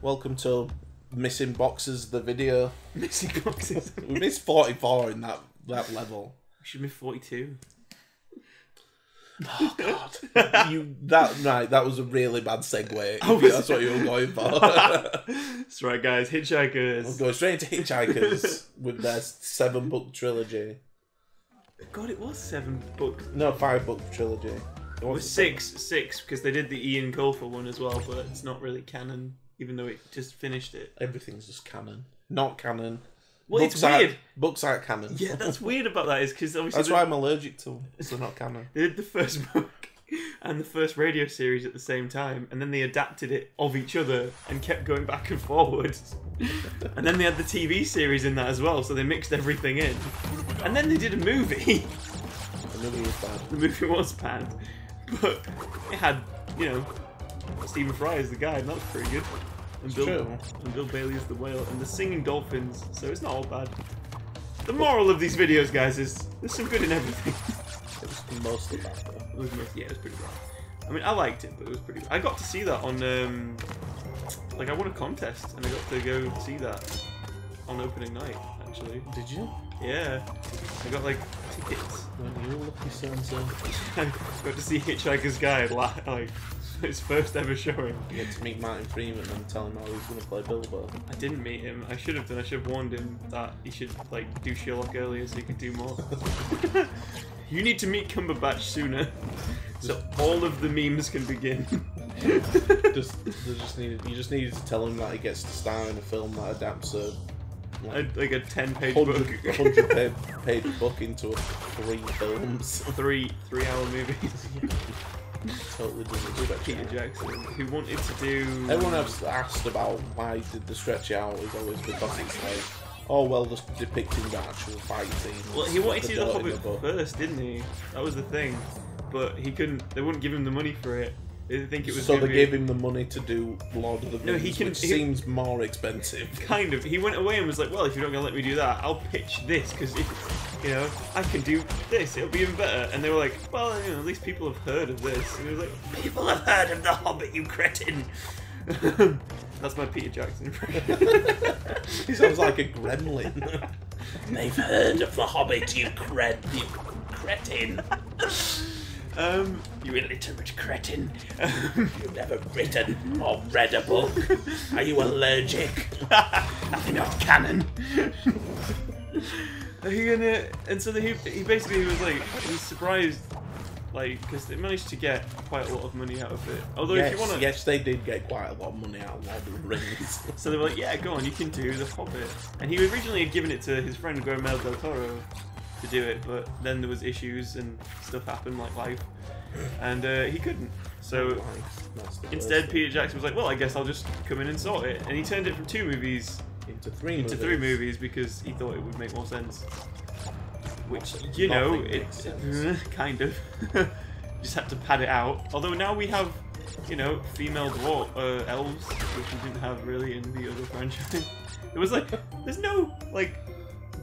Welcome to Missing Boxes, the video. Missing boxes. We missed 44 in that level. We should miss 42. Oh God! That was a really bad segue. That's what you were going for. That's right, guys. Hitchhikers. We'll go straight to Hitchhikers with their 7-book trilogy. God, it was 7 books. No, 5-book trilogy. It was six because they did the Ian Colfer one as well, but it's not really canon, even though it just finished it. Everything's just canon, not canon. Well, it's weird. Books aren't canon. Yeah, that's weird about that. Is because obviously that's why I'm allergic to them. They're not canon. They did the first book and the first radio series at the same time, and then they adapted it of each other and kept going back and forwards. And then they had the TV series in that as well, so they mixed everything in. And then they did a movie. The movie was bad. The movie was bad, but it had, you know, Stephen Fry as the guy, and that was pretty good. And Bill Bailey is the whale, and the singing dolphins, so it's not all bad. The moral of these videos, guys, is there's some good in everything. It was mostly bad, though. Yeah, it was pretty bad. I mean, I liked it, but it was pretty bad. I got to see that on, like, I won a contest, and I got to go see that on opening night, actually. Did you? Yeah. I got, like, tickets. Well, you lucky so-and-so. I got to see Hitchhiker's Guide, like, his first ever showing. You get to meet Martin Freeman and tell him how he's going to play Bilbo. I didn't meet him. I should have done. I should have warned him that he should, like, do Sherlock earlier so he could do more. You need to meet Cumberbatch sooner, so all of the memes can begin. You just needed to tell him that he gets to star in a film that adapts a like a 10-page book, 100-page book into 3 films, 3-hour movies. Totally doesn't expect Peter Jackson, who wanted to do. Everyone else asked about why did the stretch out is always because it's like, oh well, just depicting the actual fight scene. Well, he wanted to do The Hobbit first, didn't he? That was the thing, but he couldn't. They wouldn't give him the money for it. They didn't think it was. So they gave him the money to do Lord of the Rings, which seems more expensive. Kind of. He went away and was like, "Well, if you're not gonna let me do that, I'll pitch this because you know I can do this. It'll be even better." And they were like, "Well, you know, at least people have heard of this." And he was like, "People have heard of The Hobbit, you cretin." That's my Peter Jackson impression. He sounds like a gremlin. They've heard of The Hobbit, you cretin. You illiterate cretin. You've never written or read a book. Are you allergic? Nothing else canon. And so he basically was like, he was surprised, like, because they managed to get quite a lot of money out of it. Although if you want to, yes, they did get quite a lot of money out of Lord of the Rings. So they were like, yeah, go on, you can do The Hobbit. And he originally had given it to his friend Guillermo del Toro to do it, but then there was issues and stuff happened, like life, and he couldn't. So instead, Peter Jackson was like, well, I guess I'll just come in and sort it. And he turned it from 2 movies into 3 movies because he thought it would make more sense. Which, you know, it kind of just had to pad it out. Although now we have, you know, female elves, which we didn't have really in the other franchise. It was like, there's no, like,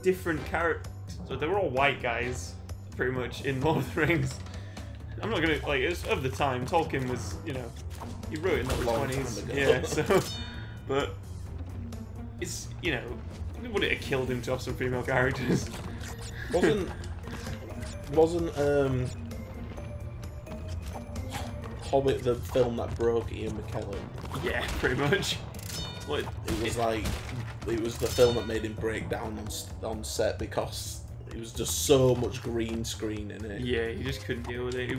different characters. So they were all white guys, pretty much, in Lord of the Rings. I'm not gonna, like, it's of the time. Tolkien was, you know, he wrote in the 20s. Yeah, so, but it's, you know, would it have killed him to have some female characters? Wasn't Hobbit the film that broke Ian McKellen? Yeah, pretty much. Well, it was the film that made him break down on set because it was just so much green screen in it. Yeah, he just couldn't deal with it.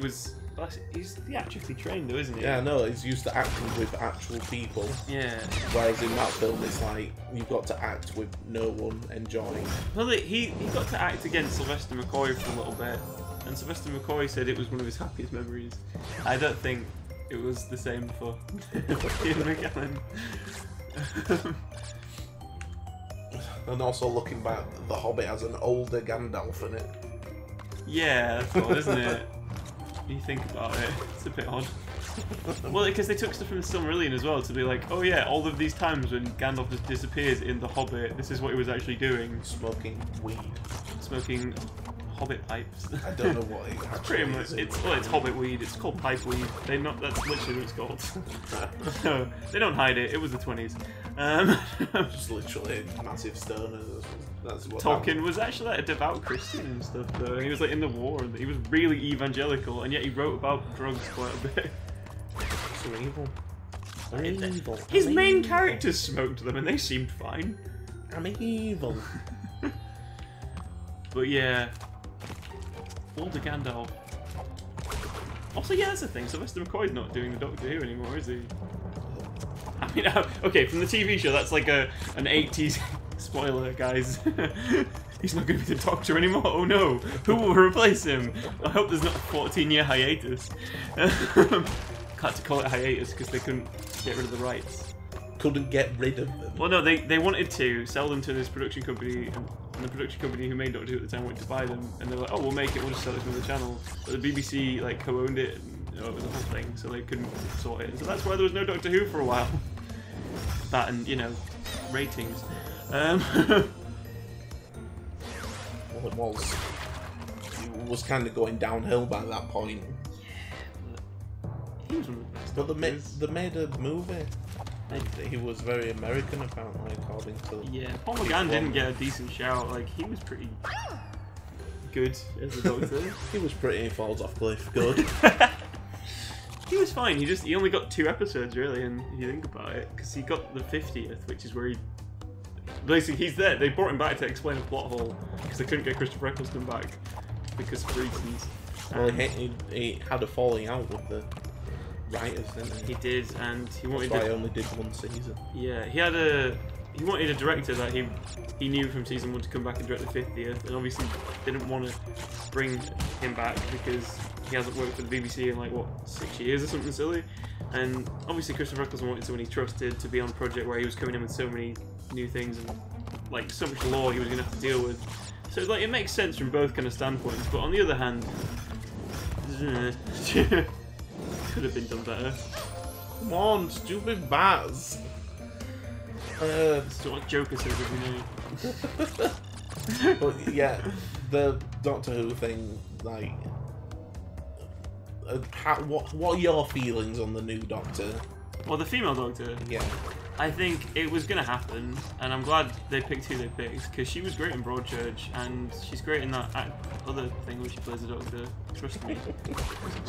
He's theatrically trained though, isn't he? Yeah, no, he's used to acting with actual people. Yeah. Whereas in that film, it's like you've got to act with no one enjoying. Well, he got to act against Sylvester McCoy for a little bit, and Sylvester McCoy said it was one of his happiest memories. I don't think it was the same for Ian McKellen. And also looking back, The Hobbit has an older Gandalf in it. Yeah, that's odd, isn't it? You think about it, it's a bit odd. Well, because they took stuff from the Silmarillion as well to be like, oh yeah, all of these times when Gandalf just disappears in The Hobbit, this is what he was actually doing. Smoking weed. Smoking hobbit pipes. I don't know what it actually Pretty much, is. it's hobbit weed. It's called pipe weed. That's literally what it's called. No, they don't hide it. It was the 20s. Just literally massive stoners. That's what Tolkien was actually like a devout Christian and stuff, though. He was like in the war, and he was really evangelical, and yet he wrote about drugs quite a bit. So evil. I'm evil. His I'm main evil. characters smoked them, and they seemed fine. I'm evil. But yeah, older Gandalf. Also, yeah, that's the thing. Sylvester McCoy's not doing the Doctor Who anymore, is he? I mean, okay, from the TV show, that's like an 80s spoiler, guys. He's not going to be the Doctor anymore. Oh no, who will replace him? I hope there's not a 14-year hiatus. Had to call it hiatus because they couldn't get rid of the rights. Couldn't get rid of them. Well, no, they wanted to sell them to this production company, and the production company who made Doctor Who at the time went to buy them, and they're like, oh, we'll make it, we'll just sell it to another channel. But the BBC like co-owned it, and it was a whole thing, so they couldn't sort it. And so that's why there was no Doctor Who for a while. That and, you know, ratings. Well, it was kind of going downhill by that point. He was one of the best But Doctors. they made a movie. He was very American, apparently, according to... Yeah, Paul McGann didn't get a decent shout. Like, he was pretty good as a Doctor. He was pretty falls off cliff good. He was fine. He only got 2 episodes, really, and you think about it, because he got the 50th, which is where he... Basically, he's there. They brought him back to explain a plot hole, because they couldn't get Christopher Eccleston back, because of reasons. Well, he had a falling out with the writers, didn't he? He did, and he wanted That's why he only did 1 season. Yeah, he wanted a director that he knew from season 1 to come back and direct the 50th, and obviously didn't want to bring him back because he hasn't worked for the BBC in like, what, 6 years or something silly. And obviously Christopher Eccleston wanted someone he trusted to be on a project where he was coming in with so many new things and like so much lore he was going to have to deal with. So like it makes sense from both kind of standpoints, but on the other hand, could have been done better. Come on, stupid bats! It's what Joker says every night. But yeah, the Doctor Who thing, like... what are your feelings on the new Doctor? Well, the female Doctor, Yeah. I think it was going to happen, and I'm glad they picked who they picked, because she was great in Broadchurch, and she's great in that other thing where she plays the Doctor, Trust Me.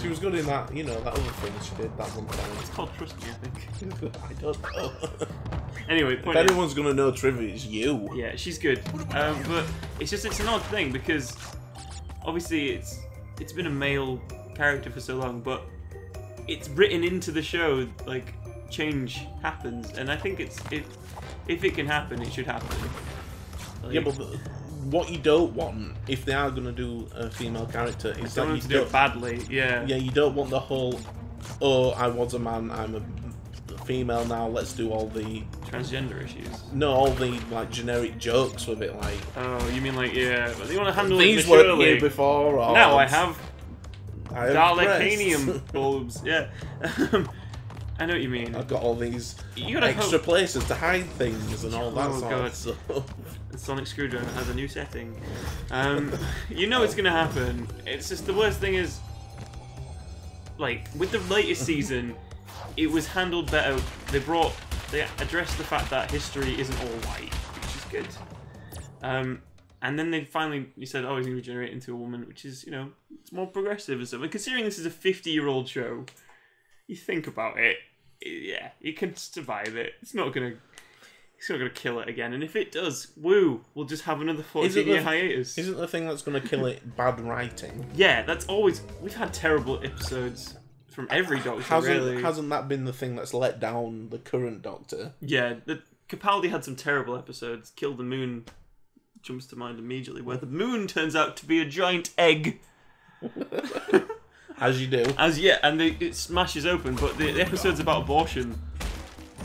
She was good in that, you know, that other thing she did that one It's time. called Trust Me, I think. I don't know. Anyway, If point is, anyone's gonna know trivia, it's you. yeah, she's good. But it's an odd thing, because obviously it's been a male character for so long, but it's written into the show, like, change happens, and I think if it can happen, it should happen. Like, Yeah, but what you don't want, if they are gonna do a female character, is that don't you want to do it badly. Yeah. Yeah, you don't want the whole, oh, I was a man, I'm a female now, let's do all the... Transgender issues. No, all the, like, generic jokes with it, like... Oh, you mean like, yeah, but you want to handle These it weren't maturely. here before, or... Now I have I have Dalekanium breasts. bulbs. Yeah. I know what you mean. I've got all these You gotta extra hope places to hide things and all that Oh, sort God. of stuff. the Sonic Screwdriver has a new setting. You know it's gonna happen. It's just the worst thing is, like, with the latest season, it was handled better. They addressed the fact that history isn't all white, which is good. And then they said, oh, he's gonna regenerate into a woman, which is, you know, it's more progressive and stuff. And considering this is a 50-year-old show, you think about it, yeah, you can survive it. It's not gonna kill it again. And if it does, woo, we'll just have another 14-year hiatus. Isn't the thing that's going to kill it bad writing? Yeah, that's always... We've had terrible episodes from every Doctor, really. Hasn't that been the thing that's let down the current Doctor? Yeah, Capaldi had some terrible episodes. Kill the Moon jumps to mind immediately, where the moon turns out to be a giant egg. As you do. And it smashes open, but the episode's about abortion.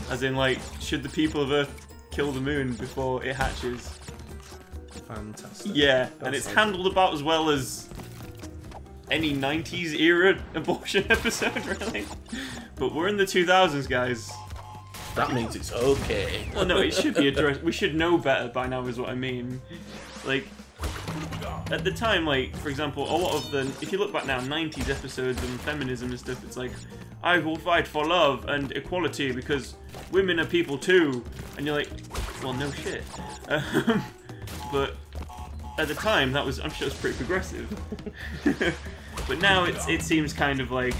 As in, like, should the people of Earth kill the moon before it hatches? Fantastic. Yeah, and it's handled about as well as any 90s era abortion episode, really. But we're in the 2000s, guys. That means it's okay. Well, no, it should be addressed. We should know better by now, is what I mean. Like, at the time, like, for example, a lot of the, if you look back now, 90s episodes on feminism and stuff, it's like, I will fight for love and equality because women are people too. And you're like, well, no shit. But at the time, that was, I'm sure it was pretty progressive. But now it seems kind of like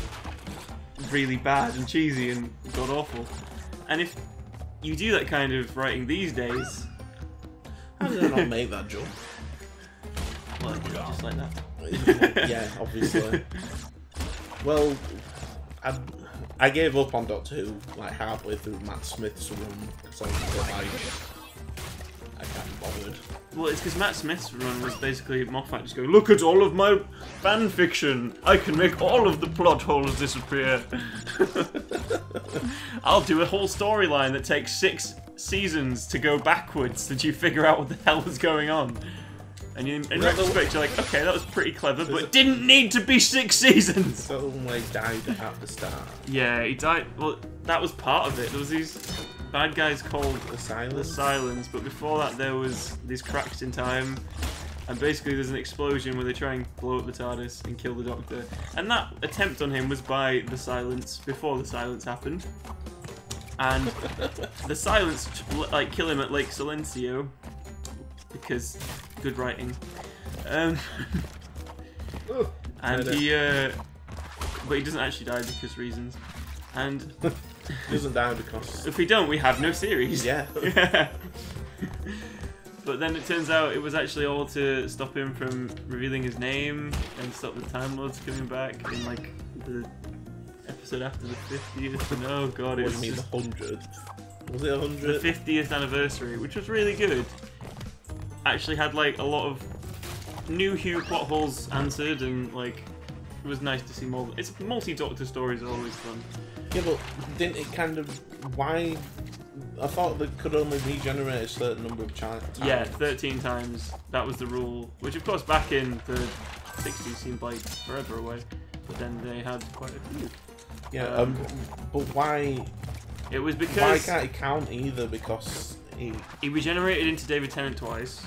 really bad and cheesy and god awful. And if you do that kind of writing these days, how did I not make that jump? Well, just like that. Yeah, obviously. Well, I gave up on Doctor Who like halfway through Matt Smith's run because I was a bit like, I can't be bothered. Well, it's because Matt Smith's run was basically Moffat just going, look at all of my fan fiction. I can make all of the plot holes disappear. I'll do a whole storyline that takes 6 seasons to go backwards that you figure out what the hell is going on. And in retrospect, you're like, okay, that was pretty clever, but it didn't need to be 6 seasons! So he died at the start. Yeah, he died. Well, that was part of it. There was these bad guys called The Silence? The Silence, but before that there was these cracks in time, and basically there's an explosion where they try and blow up the TARDIS and kill the Doctor. And that attempt on him was by The Silence, before The Silence happened. And The Silence, like, kill him at Lake Silencio, because good writing. And he, but he doesn't actually die because reasons. And he doesn't die because if we don't, we have no series. Yeah. Yeah. But then it turns out it was actually all to stop him from revealing his name and stop the Time Lords coming back in like the episode after the 50th. And oh god, it was the 100th. Was it 100? The 50th anniversary, which was really good. Actually had like a lot of new Hugh plot holes answered, and like it was nice to see more. It's multi-Doctor stories are always fun. Yeah, but didn't it kind of, why? I thought they could only regenerate a certain number of times. Yeah, 13 times. That was the rule. Which of course back in the 60s seemed like forever away, but then they had quite a few. Yeah, but why? It was because why can't he count either? Because he regenerated into David Tennant twice.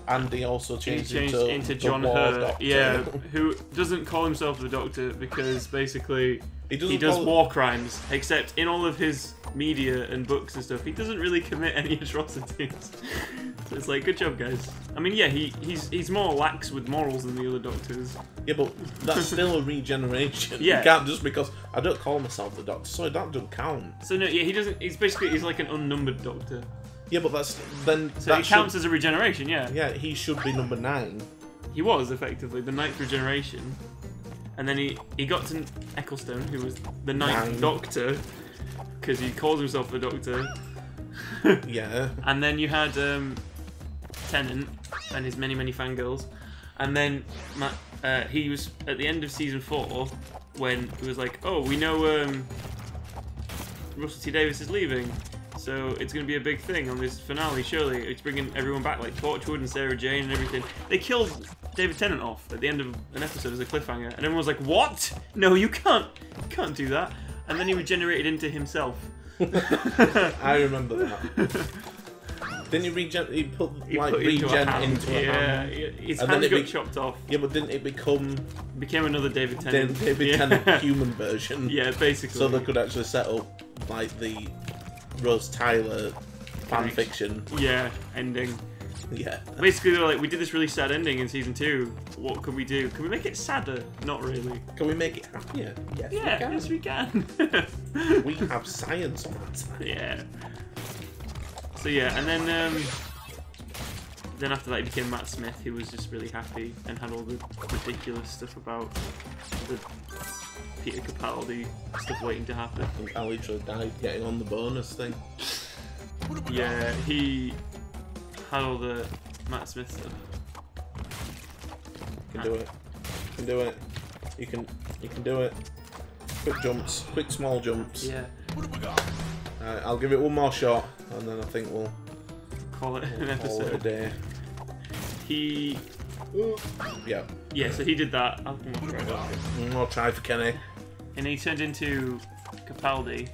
And he also changed into John Hurt, yeah, who doesn't call himself the Doctor because basically he does war crimes, except in all of his media and books and stuff, he doesn't really commit any atrocities. So it's like, good job, guys. I mean, yeah, he's more lax with morals than the other Doctors. Yeah, but that's still a regeneration. Yeah. You can't just because I don't call myself the Doctor, so that doesn't count. So no, yeah, he doesn't. He's like an unnumbered Doctor. Yeah, but that's then. So it counts as a regeneration, yeah. Yeah, he should be number 9. He was effectively the 9th regeneration, and then he got to Ecclestone, who was the 9th Doctor, because he calls himself the Doctor. Yeah. And then you had Tennant and his many fangirls, and then he was at the end of season 4 when it was like, oh, we know Russell T Davies is leaving. So it's going to be a big thing on this finale, surely. It's bringing everyone back, like Torchwood and Sarah Jane and everything. They killed David Tennant off at the end of an episode as a cliffhanger, and everyone was like, what? No, you can't do that. And then he regenerated into himself. I remember that. Didn't he regen? He put regen into a hand. Yeah, his hand got chopped off. Yeah, but didn't it became another David Tennant? David Tennant human version. Yeah, basically. So they could actually set up like the Rose Tyler fan fiction. Yeah, ending. Yeah. Basically, they were like, we did this really sad ending in season 2. What can we do? Can we make it sadder? Not really. Can we make it happier? Yes, we can. Yes, we can. We have science on that side. Yeah. So yeah, and then after that he became Matt Smith, who was just really happy and had all the ridiculous stuff about the Peter Capaldi stuff waiting to happen. I think I literally died getting on the bonus thing. Yeah, he had all the Matt Smith stuff. You can do it. You can do it. You can do it. Quick jumps. Quick small jumps. Yeah. Alright, I'll give it one more shot and then I think we'll call it an episode. Call it a day. He... Yeah. Yeah, so he did that. One more try for Kenny. And he turned into Capaldi.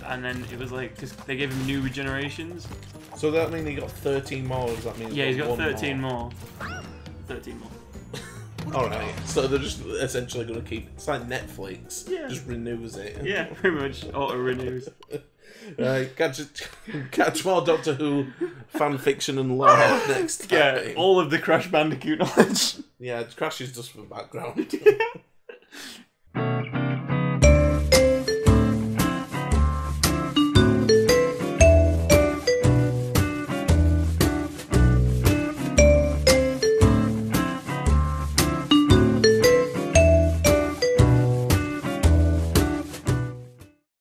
and then it was like, because they gave him new regenerations. So that mean he got 13 more, or does that mean Yeah, he's got one 13 more. 13 more. Alright, so they're just essentially going to keep... It's like Netflix. Yeah. Just renews it. Yeah, pretty much auto-renews. Right, catch more Doctor Who fan fiction and lore next time. Yeah, all of the Crash Bandicoot knowledge. Yeah, Crash is just for background.